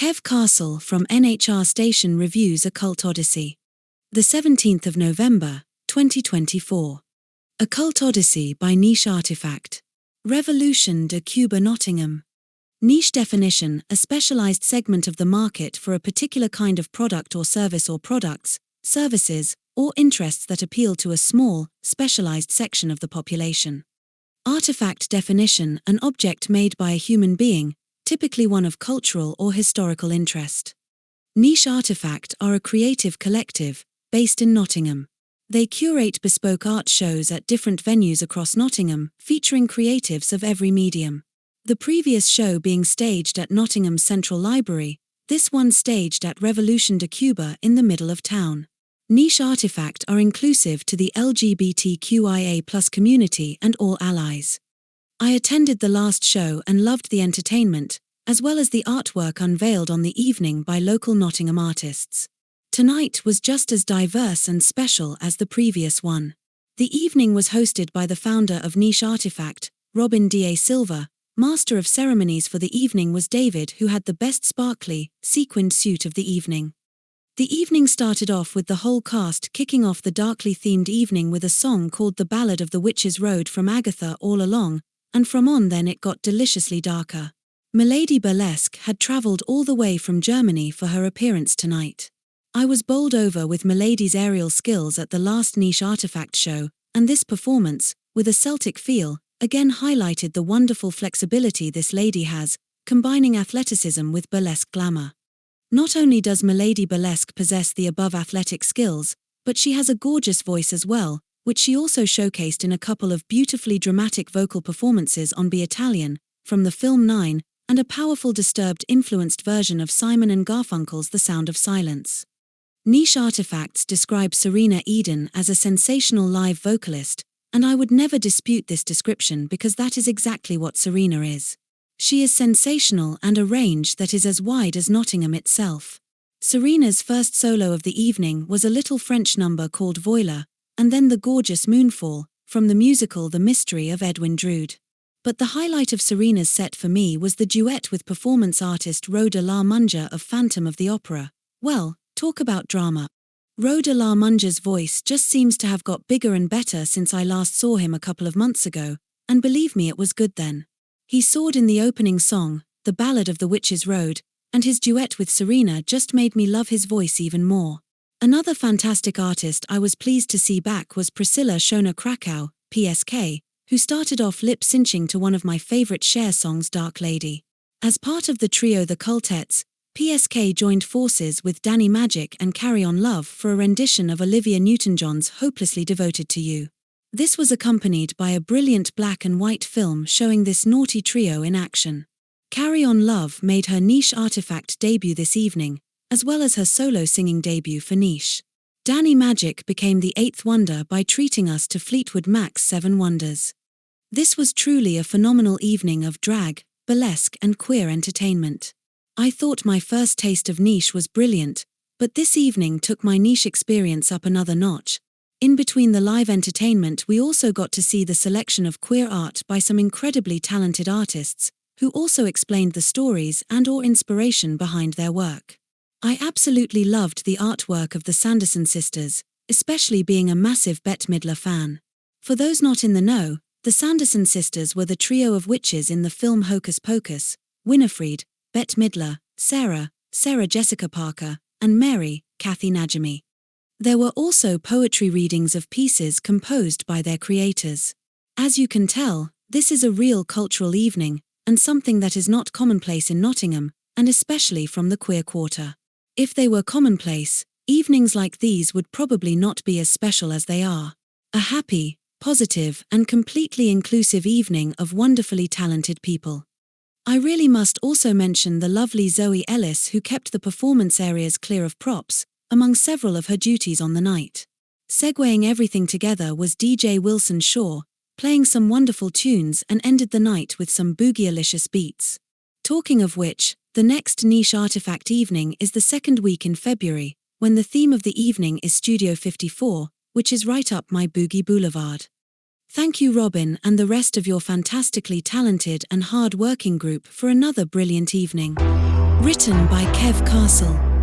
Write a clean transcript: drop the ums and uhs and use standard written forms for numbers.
Kev Castle from NHR station reviews Occult Odyssey. The 17th of November, 2024. Occult Odyssey by Niche Artefact. Revolution de Cuba Nottingham. Niche definition: a specialized segment of the market for a particular kind of product or service, or products, services, or interests that appeal to a small, specialized section of the population. Artifact definition: an object made by a human being, typically one of cultural or historical interest. Niche Artefact are a creative collective, based in Nottingham. They curate bespoke art shows at different venues across Nottingham, featuring creatives of every medium. The previous show being staged at Nottingham's Central Library, this one staged at Revolution de Cuba in the middle of town. Niche Artefact are inclusive to the LGBTQIA+ community and all allies. I attended the last show and loved the entertainment, as well as the artwork unveiled on the evening by local Nottingham artists. Tonight was just as diverse and special as the previous one. The evening was hosted by the founder of Niche Artefact, Robin Da Silva. Master of ceremonies for the evening was David, who had the best sparkly, sequined suit of the evening. The evening started off with the whole cast kicking off the darkly themed evening with a song called The Ballad of the Witches' Road from Agatha All Along, and from on then it got deliciously darker. Milady Burlesque had travelled all the way from Germany for her appearance tonight. I was bowled over with Milady's aerial skills at the last Niche Artefact show, and this performance, with a Celtic feel, again highlighted the wonderful flexibility this lady has, combining athleticism with burlesque glamour. Not only does Milady Burlesque possess the above athletic skills, but she has a gorgeous voice as well, which she also showcased in a couple of beautifully dramatic vocal performances on Be Italian, from the film 9, and a powerful Disturbed-influenced version of Simon and Garfunkel's The Sound of Silence. Niche Artifacts describe Serena Eden as a sensational live vocalist, and I would never dispute this description because that is exactly what Serena is. She is sensational and a range that is as wide as Nottingham itself. Serena's first solo of the evening was a little French number called Voila, and then the gorgeous Moonfall, from the musical The Mystery of Edwin Drood. But the highlight of Serena's set for me was the duet with performance artist Rhoda La Munja of Phantom of the Opera. Well, talk about drama. Rhoda La Munja's voice just seems to have got bigger and better since I last saw him a couple of months ago, and believe me, it was good then. He soared in the opening song, The Ballad of the Witches' Road, and his duet with Serena just made me love his voice even more. Another fantastic artist I was pleased to see back was Priscilla Shona Krakow, PSK, who started off lip-synching to one of my favorite Cher songs, Dark Lady. As part of the trio The Cultettes, PSK joined forces with Danny Magic and Carry On Love for a rendition of Olivia Newton-John's Hopelessly Devoted to You. This was accompanied by a brilliant black and white film showing this naughty trio in action. Carry On Love made her Niche Artefact debut this evening, as well as her solo singing debut for Niche. Danny Magic became the eighth wonder by treating us to Fleetwood Mac's Seven Wonders. This was truly a phenomenal evening of drag, burlesque and queer entertainment. I thought my first taste of Niche was brilliant, but this evening took my Niche experience up another notch. In between the live entertainment, we also got to see the selection of queer art by some incredibly talented artists, who also explained the stories and/or inspiration behind their work. I absolutely loved the artwork of the Sanderson sisters, especially being a massive Bette Midler fan. For those not in the know, the Sanderson sisters were the trio of witches in the film Hocus Pocus: Winifred, Bette Midler, Sarah Jessica Parker, and Mary, Kathy Najimy. There were also poetry readings of pieces composed by their creators. As you can tell, this is a real cultural evening, and something that is not commonplace in Nottingham, and especially from the queer quarter. If they were commonplace, evenings like these would probably not be as special as they are. A happy, positive, and completely inclusive evening of wonderfully talented people. I really must also mention the lovely Zoe Ellis, who kept the performance areas clear of props, among several of her duties on the night. Segueing everything together was DJ Wilson Shaw, playing some wonderful tunes and ended the night with some boogie-alicious beats. Talking of which, the next Niche Artefact evening is the second week in February, when the theme of the evening is Studio 54, which is right up my boogie boulevard. Thank you, Robin, and the rest of your fantastically talented and hard-working group for another brilliant evening. Written by Kev Castle.